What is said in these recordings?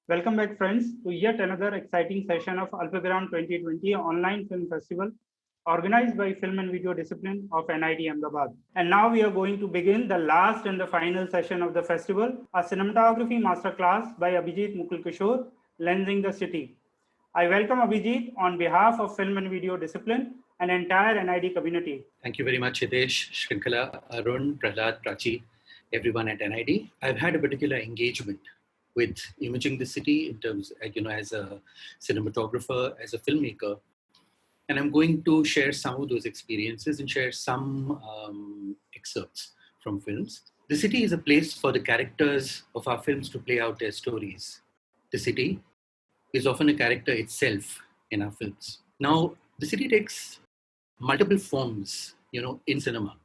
Welcome back, friends, to yet another exciting session of Alpavirama 2020 online film festival organized by Film and Video Discipline of NIT Ahmedabad. And now we are going to begin the last and the final session of the festival, a cinematography masterclass by Avijit Mukul Kishore, Lensing the City. I welcome Avijit on behalf of Film and Video Discipline and entire NID community. Thank you very much, Hitesh, Shrinkala, Arun, Prahlad, Prachi, everyone at NID. I've had a particular engagement with imaging the city in terms, as a cinematographer, as a filmmaker. And I'm going to share some of those experiences and share some excerpts from films. The city is a place for the characters of our films to play out their stories. The city is often a character itself in our films. Now, the city takes multiple forms, in cinema.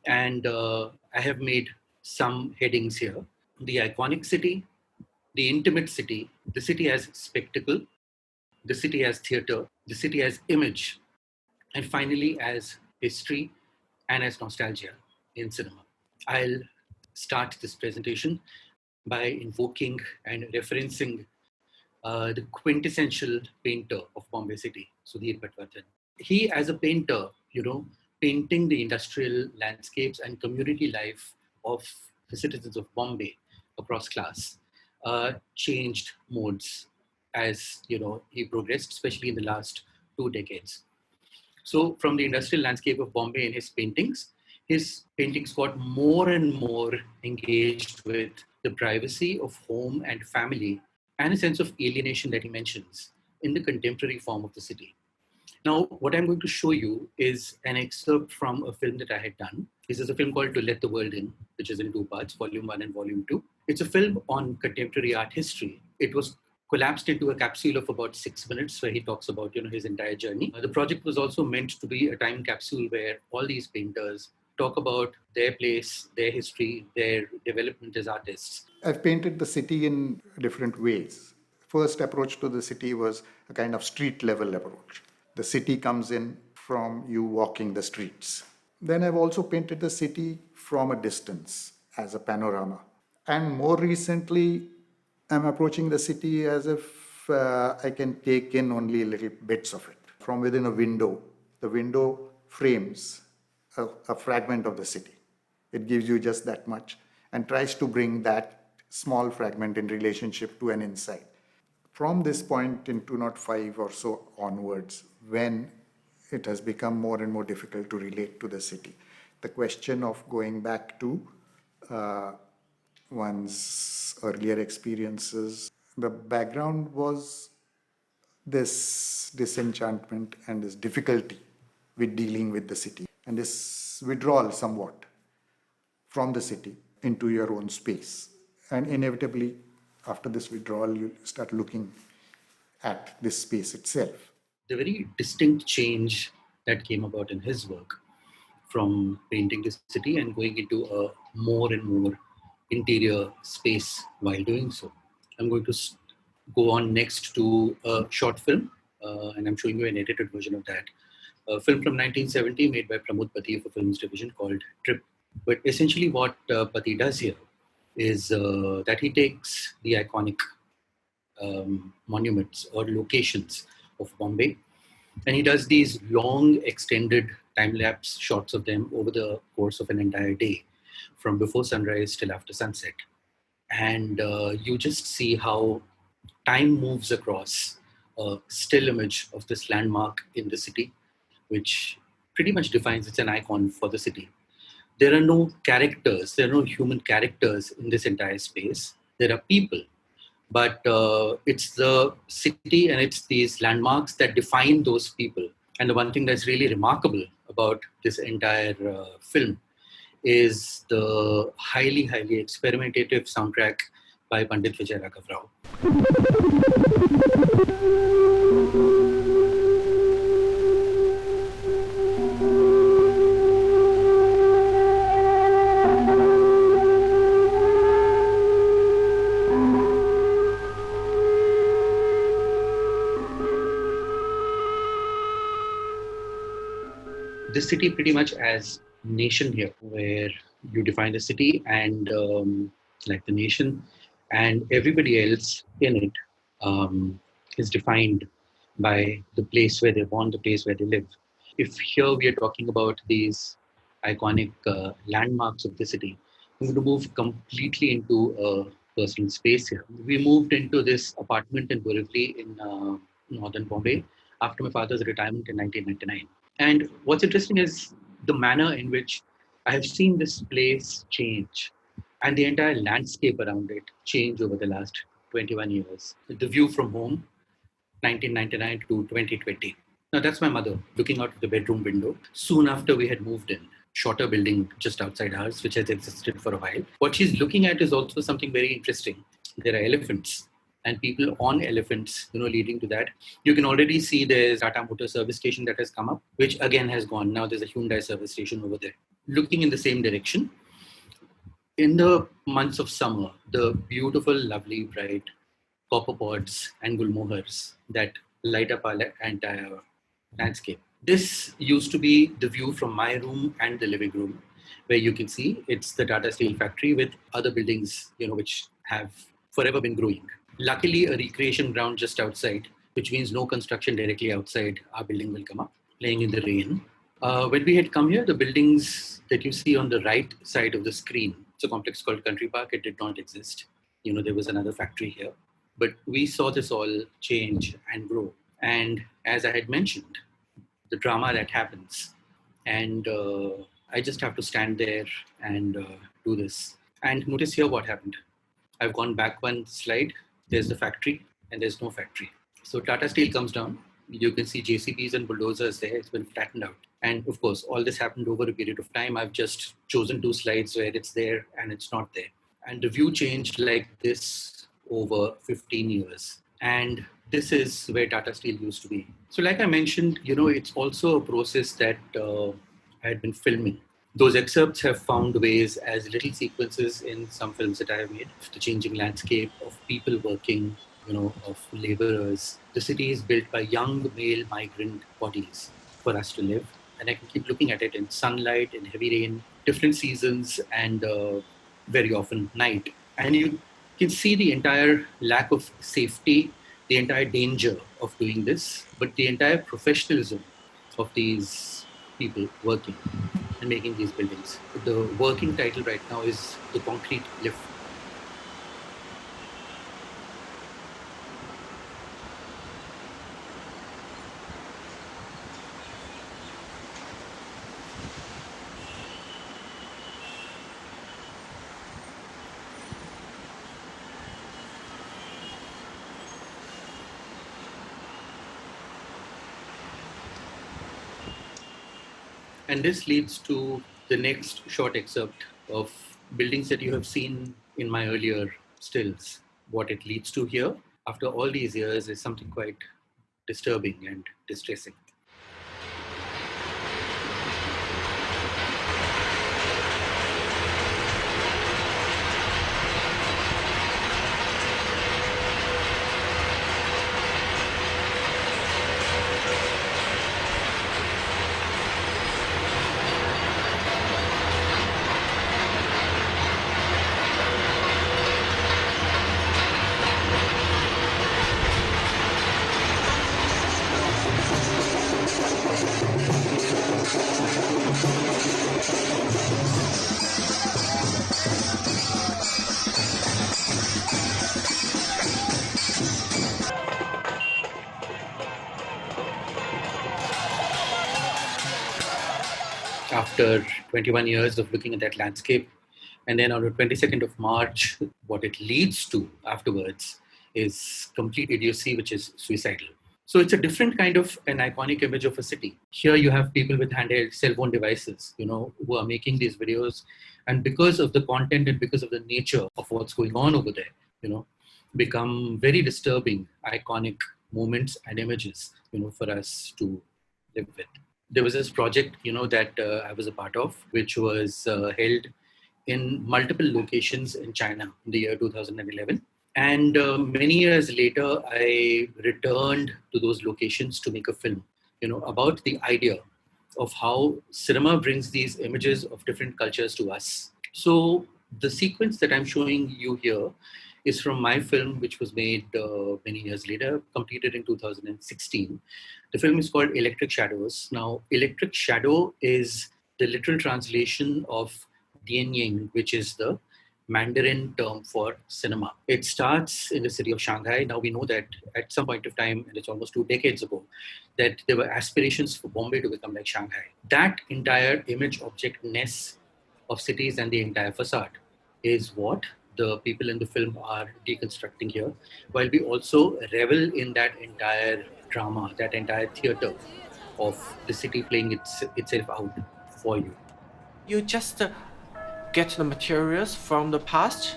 And I have made some headings here. The iconic city, the intimate city, the city as spectacle, the city as theater, the city as image, and finally as history and as nostalgia in cinema. I'll start this presentation by invoking and referencing the quintessential painter of Bombay City, Sudhir Patwardhan. He, as a painter, painting the industrial landscapes and community life of the citizens of Bombay across class, changed modes as he progressed, especially in the last 2 decades. So from the industrial landscape of Bombay in his paintings got more and more engaged with the privacy of home and family and a sense of alienation that he mentions in the contemporary form of the city. Now, what I'm going to show you is an excerpt from a film that I had done. This is a film called To Let the World In, which is in 2 parts, Volume 1 and Volume 2. It's a film on contemporary art history. It was collapsed into a capsule of about 6 minutes where he talks about his entire journey. The project was also meant to be a time capsule where all these painters talk about their place, their history, their development as artists. I've painted the city in different ways. First approach to the city was a kind of street level approach. The city comes in from you walking the streets. Then I've also painted the city from a distance as a panorama. And more recently, I'm approaching the city as if I can take in only little bits of it. From within a window, the window frames a fragment of the city. It gives you just that much and tries to bring that small fragment in relationship to an insight. From this point in 205 or so onwards, when it has become more and more difficult to relate to the city, the question of going back to one's earlier experiences, the background was this disenchantment and this difficulty with dealing with the city and this withdrawal somewhat from the city into your own space. And inevitably, after this withdrawal, you start looking at this space itself. The very distinct change that came about in his work from painting the city and going into a more and more interior space while doing so. I'm going to go on next to a short film, and I'm showing you an edited version of that. A film from 1970 made by Pramod Pati of a films division called Trip. But essentially what Pati does here is that he takes the iconic monuments or locations of Bombay, and he does these long extended time-lapse shots of them over the course of an entire day, from before sunrise till after sunset. And you just see how time moves across a still image of this landmark in the city, which pretty much defines, it's an icon for the city. There are no characters, there are no human characters in this entire space. There are people, but it's the city and it's these landmarks that define those people. And the one thing that's really remarkable about this entire film is the highly, highly experimentative soundtrack by Pandit Vijay Raghav Rao. This city pretty much as nation here, where you define the city and like the nation, and everybody else in it is defined by the place where they're born, the place where they live. If here we are talking about these iconic landmarks of the city, I'm going to move completely into a personal space here. We moved into this apartment in Borivali in northern Bombay after my father's retirement in 1999. And what's interesting is the manner in which I have seen this place change and the entire landscape around it change over the last 21 years. The view from home, 1999 to 2020. Now, that's my mother looking out of the bedroom window soon after we had moved in. Shorter building just outside ours, which has existed for a while. What she's looking at is also something very interesting. There are elephants and people on elephants, leading to that. You can already see there's Tata Motor service station that has come up, which again has gone. Now there's a Hyundai service station over there. Looking in the same direction, in the months of summer, the beautiful, lovely, bright copper pods and gulmohars that light up our entire landscape. This used to be the view from my room and the living room, where you can see it's the Tata Steel factory with other buildings, which have forever been growing. Luckily, a recreation ground just outside, which means no construction directly outside our building will come up, playing in the rain. When we had come here, the buildings that you see on the right side of the screen, it's a complex called Country Park, it did not exist. There was another factory here. But we saw this all change and grow. And as I had mentioned, the drama that happens. And I just have to stand there and do this. And notice here what happened. I've gone back one slide. There's the factory and there's no factory. So Tata Steel comes down. You can see JCBs and bulldozers there. It's been flattened out. And of course, all this happened over a period of time. I've just chosen 2 slides where it's there and it's not there. And the view changed like this over 15 years. And this is where Tata Steel used to be. So like I mentioned, it's also a process that I had been filming. Those excerpts have found ways as little sequences in some films that I have made. The changing landscape of people working, of laborers. The city is built by young male migrant bodies for us to live. And I can keep looking at it in sunlight, in heavy rain, different seasons, and very often night. And you can see the entire lack of safety, the entire danger of doing this, but the entire professionalism of these people working and making these buildings. The working title right now is The Concrete Lift. And this leads to the next short excerpt of buildings that you have seen in my earlier stills. What it leads to here, after all these years, is something quite disturbing and distressing. After 21 years of looking at that landscape, and then on the 22nd of March, what it leads to afterwards is complete idiocy, which is suicidal. So it's a different kind of an iconic image of a city. Here you have people with handheld cell phone devices, who are making these videos. And because of the content and because of the nature of what's going on over there, become very disturbing, iconic moments and images, for us to live with. There was this project, that I was a part of, which was held in multiple locations in China in the year 2011. And many years later, I returned to those locations to make a film, about the idea of how cinema brings these images of different cultures to us. So the sequence that I'm showing you here is from my film, which was made many years later, completed in 2016. The film is called Electric Shadows. Now, Electric Shadow is the literal translation of Dian Ying, which is the Mandarin term for cinema. It starts in the city of Shanghai. Now we know that at some point of time, and it's almost 2 decades ago, that there were aspirations for Bombay to become like Shanghai. That entire image objectness of cities and the entire facade is what the people in the film are deconstructing here, while we also revel in that entire drama, that entire theater of the city playing itself out for you. You just get the materials from the past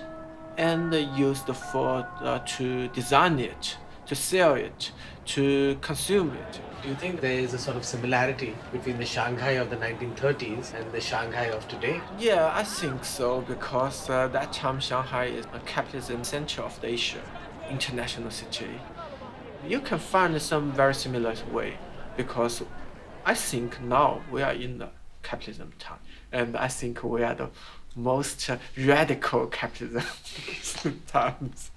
and use the for to design it, to sell it, to consume it. Do you think there is a sort of similarity between the Shanghai of the 1930s and the Shanghai of today? Yeah, I think so, because that time Shanghai is a capitalism center of Asia, international city. You can find some very similar way, because I think now we are in the capitalism time, and I think we are the most radical capitalism times,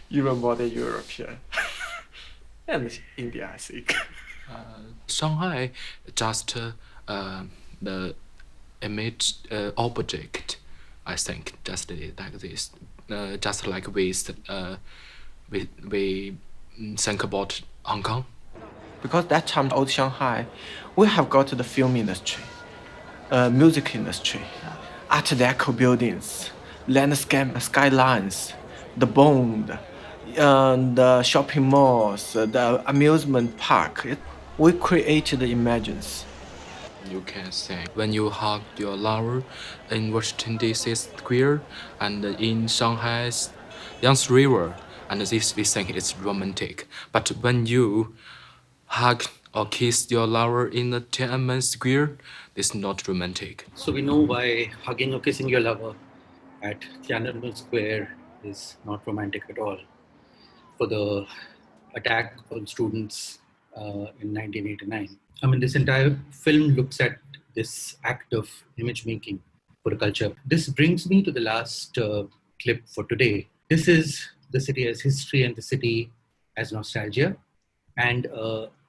even more than European and India, I think. Shanghai just the image object, I think, just like this, just like we think about Hong Kong. Because that time, old Shanghai, we have got the film industry, music industry, Art Deco buildings, landscape skylines, the Bond, the shopping malls, the amusement park. We created the images. You can say when you hug your lover in Washington D.C. Square and in Shanghai's Yangtze River, and this we think it's romantic. But when you hug or kiss your lover in the Tiananmen Square, it's not romantic. So we know why hugging or kissing your lover at Tiananmen Square is not romantic at all. For the attack on students in 1989. I mean, this entire film looks at this act of image making for a culture. This brings me to the last clip for today. This is the city as history and the city as nostalgia and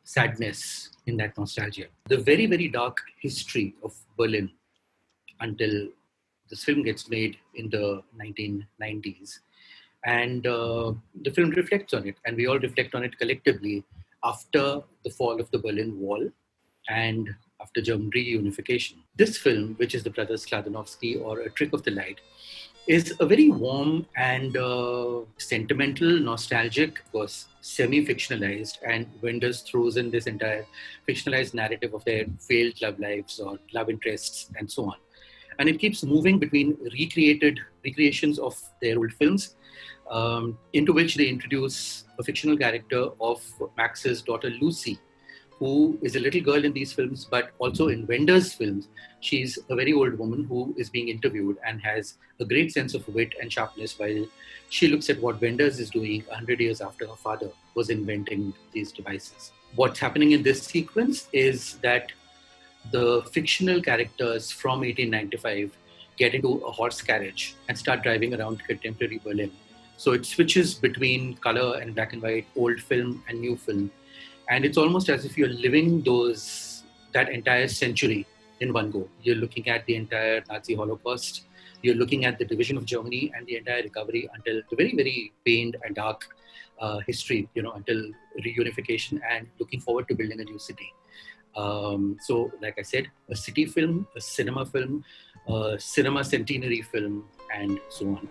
sadness in that nostalgia. The very, very dark history of Berlin until this film gets made in the 1990s. And the film reflects on it, and we all reflect on it collectively after the fall of the Berlin Wall and after German reunification. This film, which is the Brothers Kladanowski or A Trick of the Light, is a very warm and sentimental, nostalgic, of course, semi-fictionalized, and Wenders throws in this entire fictionalized narrative of their failed love lives or love interests and so on. And it keeps moving between recreations of their old films, into which they introduce a fictional character of Max's daughter Lucy, who is a little girl in these films, but also in Wender's films, she's a very old woman who is being interviewed and has a great sense of wit and sharpness while she looks at what Wenders is doing 100 years after her father was inventing these devices. What's happening in this sequence is that the fictional characters from 1895 get into a horse carriage and start driving around contemporary Berlin. So it switches between color and black and white, old film and new film. And it's almost as if you're living that entire century in one go. You're looking at the entire Nazi Holocaust. You're looking at the division of Germany and the entire recovery until the very, very pained and dark history, until reunification and looking forward to building a new city. So, like I said, a city film, a cinema film, a cinema centenary film, and so on.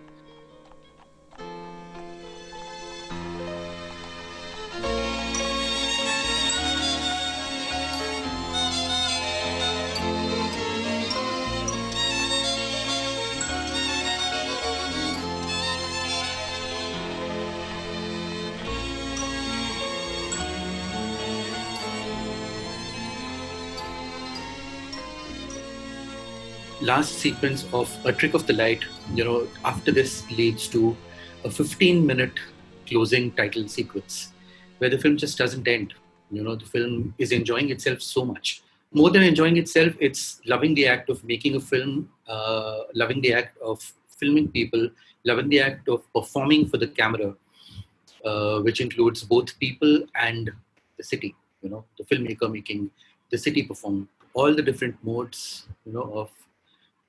Last sequence of A Trick of the Light, after this leads to a 15-minute closing title sequence where the film just doesn't end. The film is enjoying itself so much. More than enjoying itself, it's loving the act of making a film, loving the act of filming people, loving the act of performing for the camera, which includes both people and the city. The filmmaker making the city perform, all the different modes, of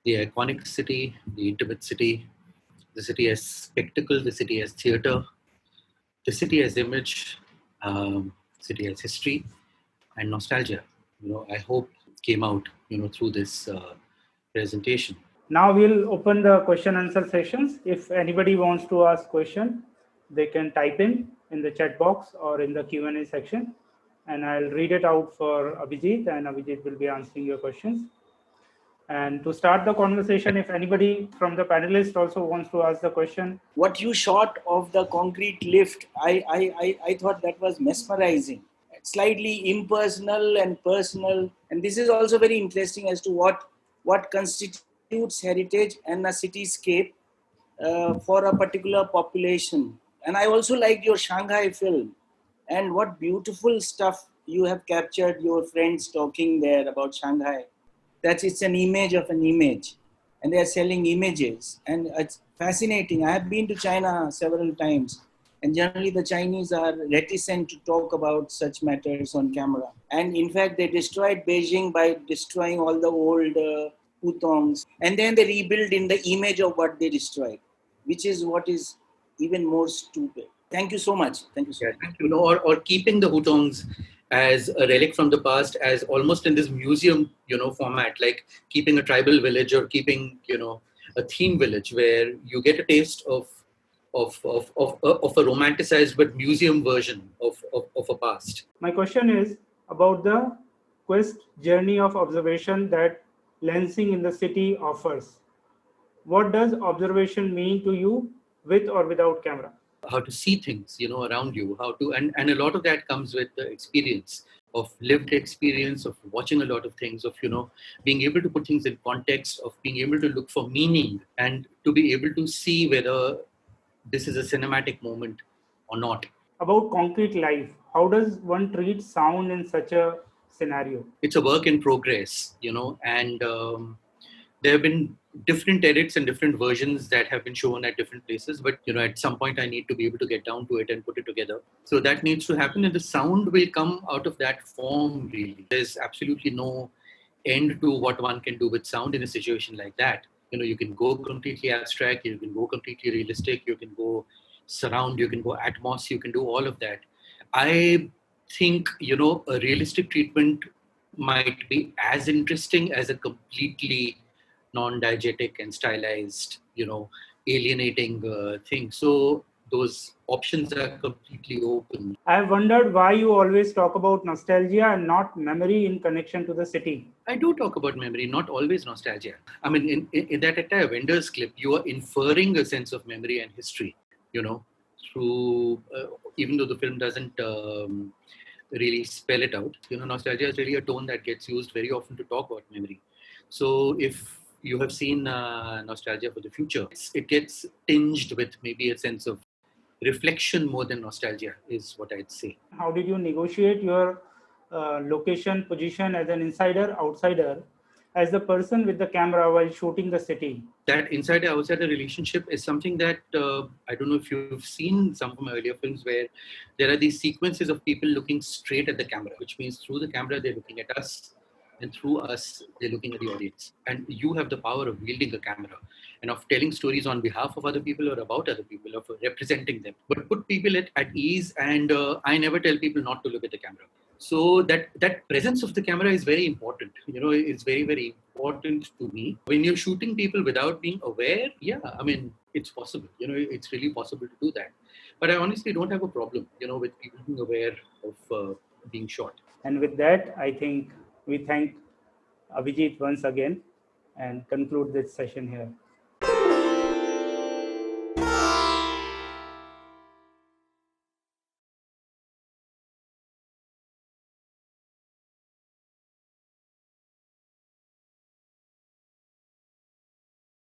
the iconic city, the intimate city, the city as spectacle, the city as theater, the city as image, city as history, and nostalgia. I hope came out, through this presentation. Now we'll open the question answer sessions. If anybody wants to ask question, they can type in the chat box or in the Q&A section, and I'll read it out for Avijit, and Avijit will be answering your questions. And to start the conversation, if anybody from the panelists also wants to ask the question. What you shot of the concrete lift, I thought that was mesmerizing. Slightly impersonal and personal. And this is also very interesting as to what constitutes heritage and a cityscape for a particular population. And I also liked your Shanghai film. And what beautiful stuff you have captured, your friends talking there about Shanghai. It's an image of an image, and they are selling images, and it's fascinating. I have been to China several times, and generally the Chinese are reticent to talk about such matters on camera. And in fact, they destroyed Beijing by destroying all the old hutongs, and then they rebuild in the image of what they destroyed, which is what is even more stupid. Thank you so much. Thank you so much. Thank you. Or keeping the hutongs as a relic from the past, as almost in this museum, format, like keeping a tribal village or keeping, a theme village, where you get a taste of a romanticized but museum version of a past. My question is about the quest journey of observation that lensing in the city offers. What does observation mean to you with or without camera? How to see things, around you, and a lot of that comes with the experience of lived experience, of watching a lot of things, of, being able to put things in context, of being able to look for meaning, and to be able to see whether this is a cinematic moment or not. About concrete life, how does one treat sound in such a scenario? It's a work in progress, and there have been different edits and different versions that have been shown at different places. But, at some point I need to be able to get down to it and put it together. So that needs to happen, and the sound will come out of that form, really. There's absolutely no end to what one can do with sound in a situation like that. You can go completely abstract, you can go completely realistic, you can go surround, you can go atmos, you can do all of that. I think, a realistic treatment might be as interesting as a completely non-diegetic and stylized, alienating thing. So those options are completely open. I have wondered why you always talk about nostalgia and not memory in connection to the city. I do talk about memory, not always nostalgia. I mean, in that entire vendor's clip, you are inferring a sense of memory and history, through, even though the film doesn't really spell it out. Nostalgia is really a tone that gets used very often to talk about memory. So if you have seen Nostalgia for the Future, it gets tinged with maybe a sense of reflection more than nostalgia, is what I'd say. How did you negotiate your location position as an insider, outsider, as the person with the camera while shooting the city? That insider-outsider relationship is something that, I don't know if you've seen some of my earlier films, where there are these sequences of people looking straight at the camera, which means through the camera, they're looking at us, and through us, they're looking at the audience. And you have the power of wielding a camera and of telling stories on behalf of other people or about other people, of representing them. But put people at ease, and I never tell people not to look at the camera. So that presence of the camera is very important. It's very, very important to me. When you're shooting people without being aware, it's possible. It's really possible to do that. But I honestly don't have a problem, with people being aware of being shot. And with that, I think we thank Avijit once again and conclude this session here.